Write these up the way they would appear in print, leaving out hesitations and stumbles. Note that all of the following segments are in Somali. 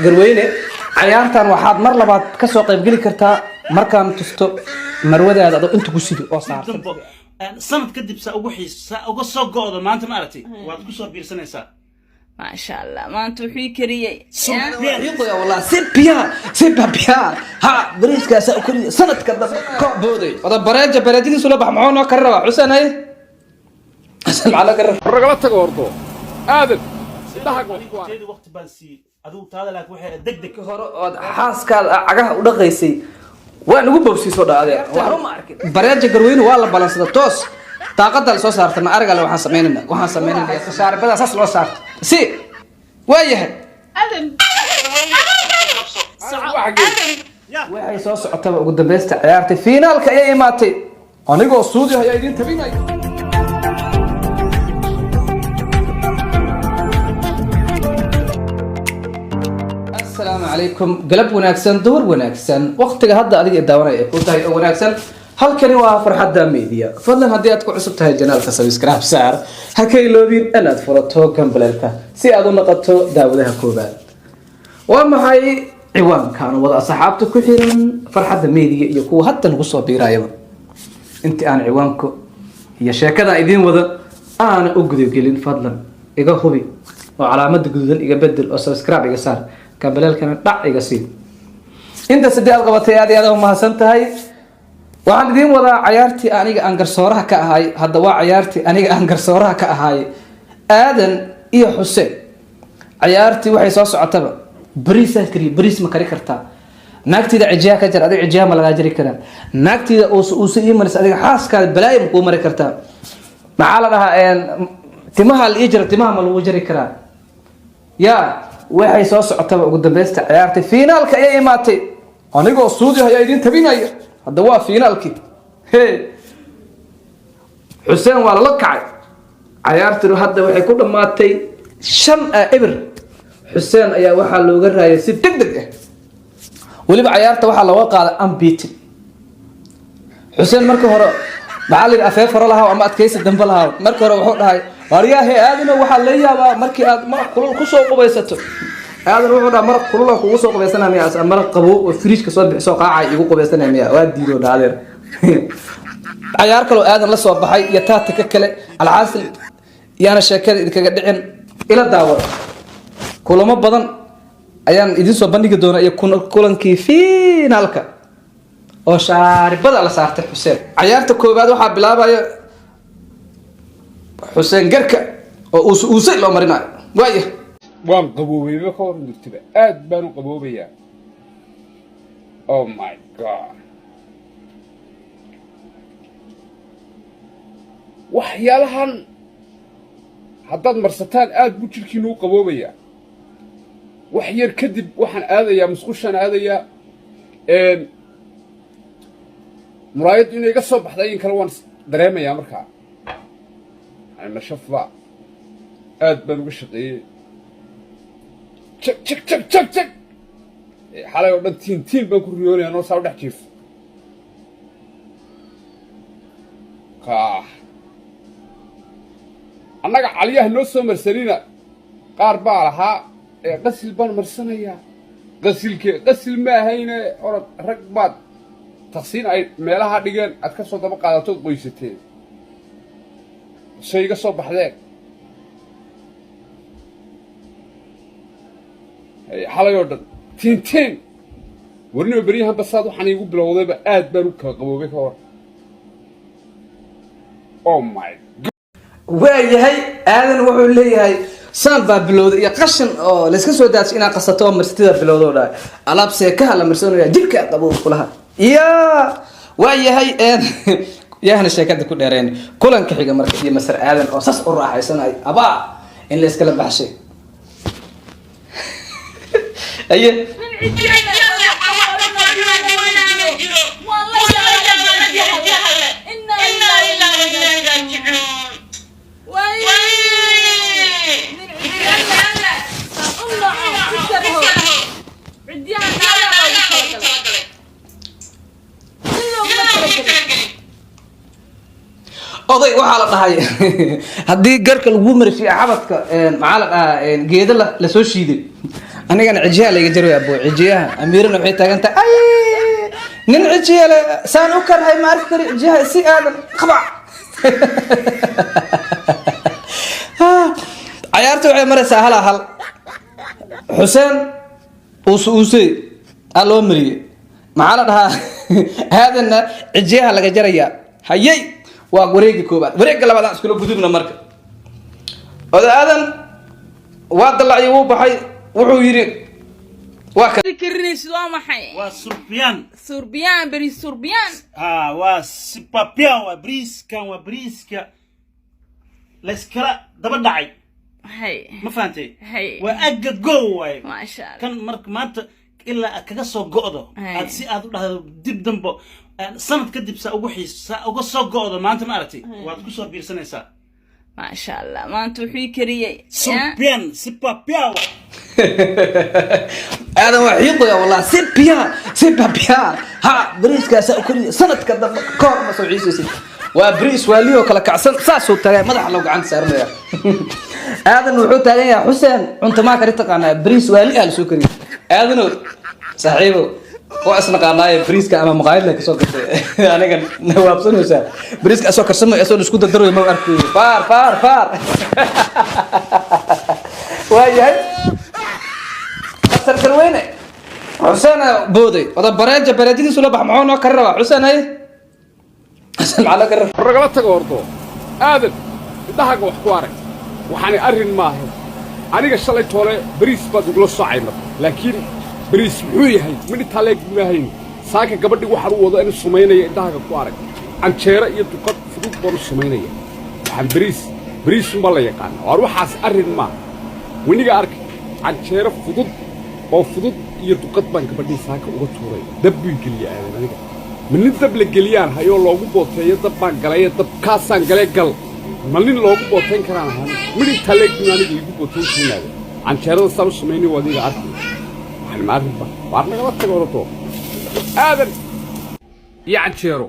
garweyne ciyaartan waxaad mar labaad ka soo qayb gali kartaa markaan tusto marwadaada adoo inta ku sido oo saarsan sanad kadib saa ugu xiisa uga soo go'do maanta ma aragtay waad ku soo biirsanaysaa ما شاء الله ما انتو في كريه يا والله سيبيا ها بريس كاس كل سنه كذا بودي هذا بريجه بلدي سو لبخ معونو كربا حسين هاي اسال على كرب الرجل تغورتو ادل teedi waqti baan si adigu taada laakiin waxay degdeg hore oo xaaskaada cagaha u dhaqaysay waa nagu bobsiiso dhaade waxba ma arkin bareeja garweyne waa la balansada toos taaqada la soo saartay ma aragale waxaan sameynaa shaarbada saas loo saarto si waayahay ادم waxay soo socotaba ugu dambeystii ciyaartay finaalka ay imaatay anigoo suudi ayaa idin tabinay السلام عليكم قلب وناكسن دور وناكسن وقتك هذا أديك الدورة كنت هاي وناكسن هل كان يوافر حدا ميديا فضلا هدي أتكو عصبت هاي الجنال سبسكرايب سعر هكي لوبين أنا أتفرطو كمبلالتا سي أدو نقطو داودها كوبان وما هاي عوان كانوا وضع صحابتو كحيرا فرحدا ميديا يكو حتى نقصوا بيرايا انت أنا عوانكو هي شاكدا إذين وضع أنا أقدر قلين فضلا إيقا خوبي وعلامات قدودن إيقا بدل أو سبسكرايب إيقا صار كمبلالكنا دع إيقا سيد انت سديال قبطي هذا وما سنتهاي waxaan idin wadaa ciyaartii aniga aan garsooraha ka ahay hadda waa ciyaartii aniga aan garsooraha ka ahay aadan iyo xuseen ciyaartii waxay soo socotaba bariis ma kari kartaa naagtida cijiya ka jar adiga cijiya ma laga jari karaa naagtida uu ii maris adiga xaaskaada balaayim ku mari kartaa maxaa la dhahaa timaha la ii jira timaha ma lagu jari karaa yaa waxay soo socotaba ugu dambeystii ciyaartii finaalka ay imaatay anigoo suudi ayaa idin tabinaya هذا هو فينالكي هي حسين ولا لقعي عيارتي هذا waxay ku dhamaatay 5 ibr حسين ayaa waxa looga raayay si degdeg ah waliba ciyaarta waxa loo qaaday unbeaten حسين marka hore macallin afeef hore lahaa ama adkaysi dambe lahaa marka hore wuxuu dhahay wariyaahe aadina waxa la yaabaa markii aad maraq kulul ku soo qubaysato هذا هو ده مرق كلنا كوسو قبيسنا ميا مرق قبو وفريش كسو بخسو قاعه يغو قبيسنا ميا وا ديدو دادير عيار كلو aadan la soo baxay iyo taatika kale alcaasil yaana sheekada idinkaga dhicin ila daawada kulamo badan ayaan idin soo bandhigi doonaa iyo kulankii finaalka oo shaaribada la saartay Xuseen ciyaarta koobaad waxa bilaabaya Xuseen garka oo uu say loo marinayo waayo waan qaboobayba ka waran jirtaba aad baan u qaboobayaa oh my god waxyaalahan haddaad marsataan aad buu jirkiinu u qaboobayaa wax yar kadib waxaan aadayaa musqushaan aadayaa muraayaddu inay iga soo baxday in kale waan dareemayaa markaa nashafba aad baan uga shaqeeyey جك حالي ودن تين بكو ريوني أنا صار ده كيف أنا عليه نص مرسلينا قاربا لها غسل بان مرسنيا غسل ما هينا أو ركبات تصين أي مالها ديجان أتكسر طبعا قادتو قيستين شيء قصب بحذاك حالي ودن تين ورني بريها بساط وحني يقول بالوضع بقاد باروك قبوبي كور أوه ماي waayahay aadan wuxuu leeyahay saan baa bilowday iyo qashin oo la iska soo daadsi inaa qasato martida bilowdo dhaay alaab seekaha la marsanaya jilka qabow kulaha waayahay yaahna sheekada ku dheereen kulanka xiga marka iyo masar aadan oo sas u raaxaysanay aba in la iska la baxshay aye oday waxa la dhahay hadii garka lagu marisay xabadka maxaa la geeda la soo shiiday anigana cijiyaha layga jaro abo cijiyaha amiirna waxay taagan tahay ay nin cijiya le saan u karhay ma arki kari cijiyaha si aadan qabac ciyaarta waxay maraysaa hal hal xuseen uusay loo mariyey maxaa la dhahaa aadanna cijiyaha laga jarayaa hayay waa wareegi koobaad wareegga labaad iskula gudubna marka oda aadan waa dalacay wuu baxay wuxuu yiri waa ka كرنيس لو محي waa surbiyan سوربيان بري سوربيان waa sipapian waa briiskan waa briiska layskala daba dhacay هاي ma fahantay هاي waa agga go waaye ما شاء الله kan marka maanta ilaa aad kaga soo go'do aad si aad u dhahdo dib dambo sanad kadib saa ugu xiisa uga soo go'do maanta ma aragtay waad ku soo biirsanaysaa ما شاء الله ما انتو حي كريي surbiyan sipapian aadan waa xiiqoya wallah sipiya ha bariiskaasa u koriya sanadka dambe koor ma soo ciisaysid waa bariis waaliyo kala kacsan saasuu tagay madaxa loo gacanta saarnaya aadan wuxuu taagan yahay xuseen cunto maa kari taqaanaa bariis waali ah lasoo kariyo aadano saaxiibo waa isnaqaanaaye bariiska ama maqaayadla kasoo gatay aniga nawaabsanaysaa bariiska asoo karsamay asoo isku dardaroy ma arkayo faar waayahay asar weyne xuseen booday wada bareedidiisu la bax maxuu noo kari rabaa xuseen hay maxaa loo kari rabaa ragala tago hordo aadan indhahaaga wax ku arag waxaani arrin maaha aniga shalay toole bariis baad igula soocayna laakiin bariis muxuu yahay midhitaa leeg maahayn saaka gabadhi waxaan u wado inuu samaynaya indhahaaga ku arag canjeero iyo duqad fudud baan u samaynaya waxaan bariisunbaa la yaqaana waar waxaas arrin maaha weniga arkay canjeero fudud oo fudud iyo duqad baan gabadhii saaka uga tuuray dab buu geliya aadan aniga ma nin dab la geliyaan hayoo loogu booteeyo dab baan galaye dabkaasaan galee gal ma nin loogu bootayn karaan ahaan midhintaa leegduna aniga iigu bootayn keenaada canjeerada saan u samaynay waa adiga arkay waxaan ma arrinba waar nagala tago horatoo aadan iyo canjeero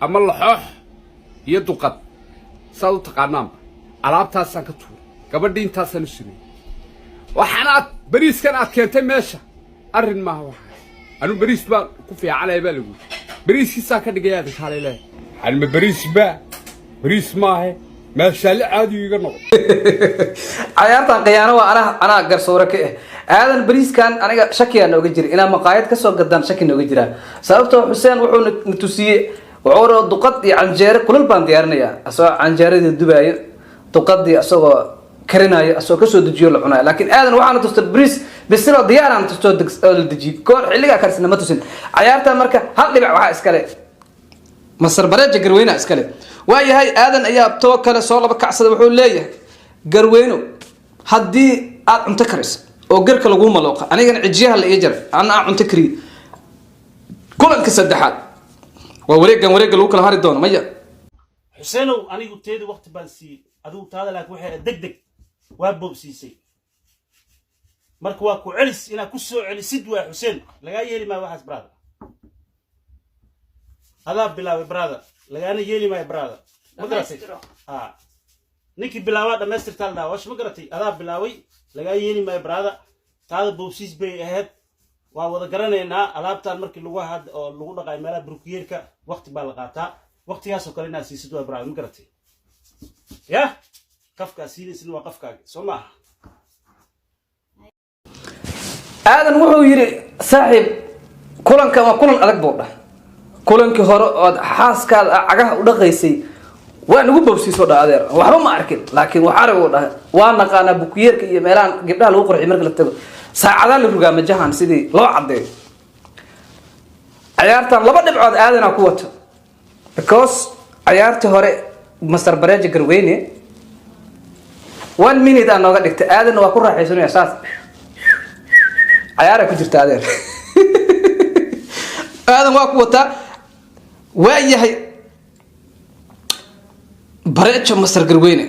ama laxoox iyo duqad saad u taqaanaanba alaabtaasaan ka tuuray gabadhii intaasaan u sameeyey waxaana aad bariiskan aad keentay meesha arrin maaha waxaas anu bariis baan ku fiicanaya baa lagu bariiskiisaan ka dhigay aadan kaalay leehay waxaan ma bariis maahe meeshaalle caadiyu iga noqo cayaartan khiyaano waa anaa garsoore ka ah aadan bariiskan aniga shakiyaa nooga jira inaa maqaayad ka soo gadaan shaki nooga jiraa sababtoo xuseen wuxuu na tusiyey wuxuu duqad iyo canjeero kulal baan diyaarinayaa asagoo canjeeradii dubaayo duqadii asagoo karinayo asagoo kasoo dejiyo la cunayo laakiin aadan waxaana tusta bariis bisiloo diyaaraan tustoo oo la dejiyo koor xilligaa karsina ma tusin cayaartan marka hal dhibac waxaa iskale masar bareeja garweynaha iskale waayahay aadan ayaa too kale soo laba kacsada wuxuu leeyahay garweyno haddii aad cunto karayso oo garka lagu malooqa anigana cijiyaha la ii jaray ana aan cunto kariyo kulanka saddexaad waa wareegga lagu kala hari doono maya xuseenow anigu teedi waqti baan siiyey adigu taada laakiin waxay degdeg waa boobsiisay marka waa ku celis inaad ku soo celisid waa xuseen lagaa yeeli maayo waxaas brother adaa bilaabay brother lagaana yeeli maayo brother ma garatay ninkii bilaabaa dhammaystirtaa la dhaha wash ma garatay adaa bilaabay lagaa yeeli maayo brother taada boobsiis bay ahayd waa wada garanaynaa alaabtaan markii lagu had oo lagu dhaqay meelaha burkiyeerka waqti baa la qaataa waqtigaasoo kale inaad siisid waa brother ma garatay ya qafkaa siinaysin waa qafkaaga soo maaha aadan wuxuu yiri saaxiib kulankan waa kulan adag buu dhahay kulankii hore ood xaaskaada cagaha u dhaqaysay waa nagu boobsiisoo dha adeer waxba ma arkin laakiin waxaare uu dhahay waa naqaanaa bukiyeerka iyo meelahan gabdhaha lagu qurxiyo marka la tago saacadaa la rugaa majahan sidii loo caddeeyo cayaartan laba dhibcood aadanaa ku wata because cayaartii hore masar bareeja garweyne 1 minute aa nooga dhigtay aadanna waa ku raaxaysanaya saas cayaara ku jirta adeer aadan waa ku wataa waa yahay bareeja masar garweyne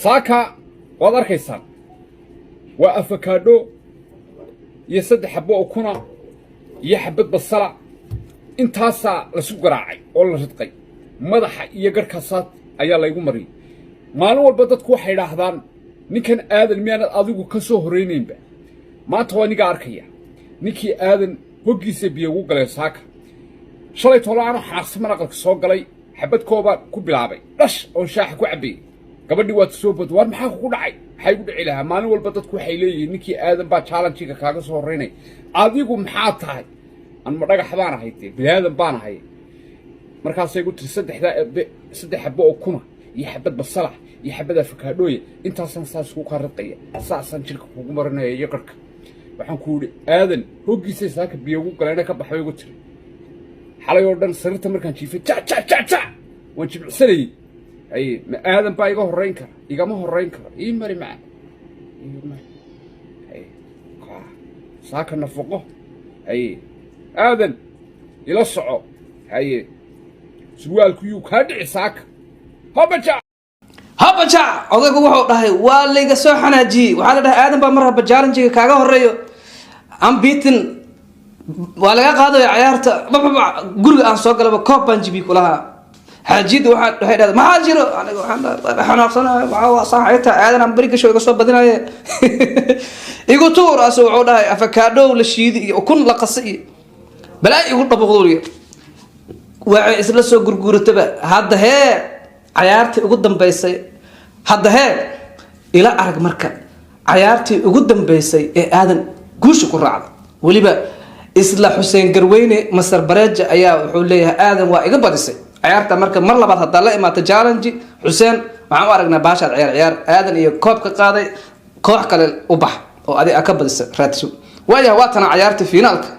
saaka waad arkaysaan waa afakaadho iyo 3 xabbo oo kuna iyo xabad basala intaasaa lasu garaacay oo la ridqay madaxa iyo garhkaasaad ayaa laygu mariyay maalin walba dadku waxay idhaahdaan ninkan aadan miyaanad adigu ka soo horraynaynba maanta waa niga arkaya ninkii aadan hoggiisa biyo ugu galay saaka shalay tolo aanu xaaqsiman aqalka soo galay xabad koobaan ku bilaabay dhash oon shaaxa ku cabbeeyey gabadhii waad soo bad war maxaa kugu dhacay maxay gu dhici lahaa maalin walba dadku waxay leeyihiin ninkii aadan baa challenge-ga kaaga soo horraynay adigu maxaa tahay anma dhagax baan ahay dee bilaadan baan ahay markaasay gu tiri saddex xabbo oo kuma iyo xabad basalax iyo xabad afakaadhooya intaasaan saas ku karadqaya saasaan jirka kugu marinaya iyo qarhka waxaan ku yidhi aadan hoggiisay saaka biyo ugu galayna ka baxbay ugu tiri xalay oo dhan sariirta markaan jiifay jac waan jimicsanayey haye ma aadan baa iga horrayn kara igama horrayn karo ii mari maca haye saaka nafaqo haye aadan ila soco haye surwaalkuyuu kaa dhici saaka habajac odaygu wuxuu dhahay waa layga soo xanaajiyey waxaa la dhahay aadan baa mar haba challenge-ga kaaga horreeyo ambitin waa laga qaadayo cayaarta guriga aan soo galaba koob baan jibi kulahaa xaajiyadda waxay dhahday maxaa jiro aniga waxaan xanaaqsanahay waxaa saaxiibta aadan aan bari gasho iga soo badinaye igu tuur asu wuxuu dhahay afakaadhow la shiidi iyo ukun la qasa iyo balaa igu dhabuqduuriyo waxay isla soo gurguurataba hadda hee cayaartii ugu dambaysay hadda hee ila arag marka cayaartii ugu dambaysay ee aadan guusha ku raacda weliba isla xuseen garweyne masar bareeja ayaa wuxuu leeyahay aadan waa iga badisay cayaarta marka mar labaad haddaa la imaata challenge xuseen waxaan u aragnaa baashaad ciyaar aadan iyo koob ka qaaday koox kale u bax oo adiga ka badisa raadso waayaha waa tana cayaartii finaalka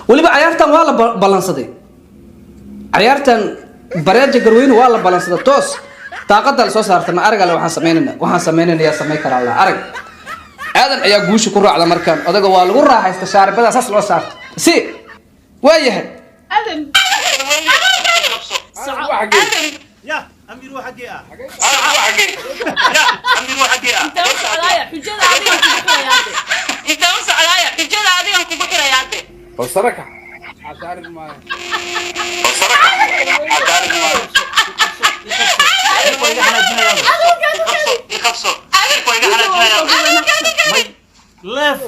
weliba cayaartan waa la balansaday cayaartan bareeja garweyne waa la balansaday toos daaqada la soo saartay ma aragale waxaan sameynayna yaa samey karaa la arag aadan ayaa guusha ku raacda markaan odaga waa lagu raaxaysta shaaribada saas loo saarto si waayahay يا أمير وحقي بصرك لف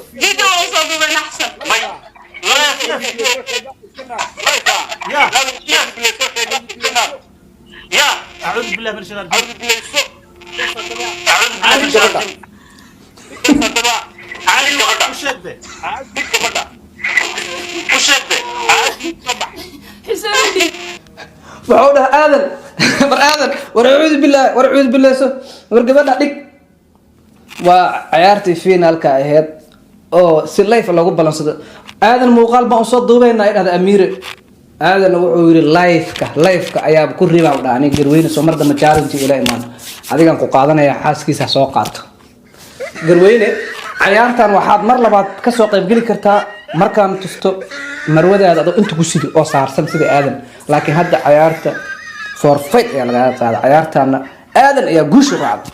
يا أعوذ بالله من الشيطان wuxuu dhaha aadan war acuudu billah war gabadha dhig waa cayaartii finaalka ahayd oo si life lagu balansado aadan muuqaal baan soo duubaynaa ay dhahda amiire aadan wuxuu yiri live-ka ayaa ku riibaa dhaani garweyne soo marda ma challenge ila imaan adigan ku qaadanaya xaaskiisa soo qaato garweyne cayaartan waxaad mar labaad ka soo qayb gali kartaa markaan tusto marwadaada adoo inta ku sidi oo saarsan sida aadan laakiin hadda cayaarta forfeit ayaa laga qaadaa cayaartana aadan ayaa guusha raacday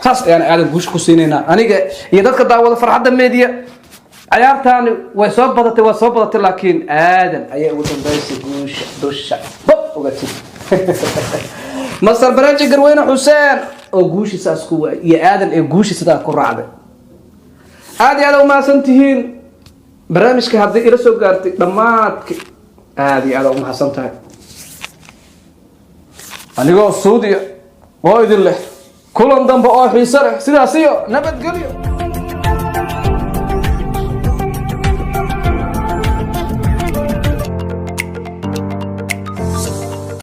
saas ayaan aadan guusha ku siinayna aniga iyo dadka daawada farxadda media cayaartaani way soo badatay laakiin aadan ayaa ugu dambeysay guusha dusha bob uga tiri masar bareeja garweyne xuseen oo guushi saas ku waayay iyo aadan ee guushi sidaa ku raacday aad iyo aad u mahadsan tihiin barnaamijka haddii ila soo gaartay dhammaadkii aad iyo aad u mahadsan tahay anigoo suudiya oo idin leh kulan dambe oo xiiso leh sidaas iyo nabadgelyo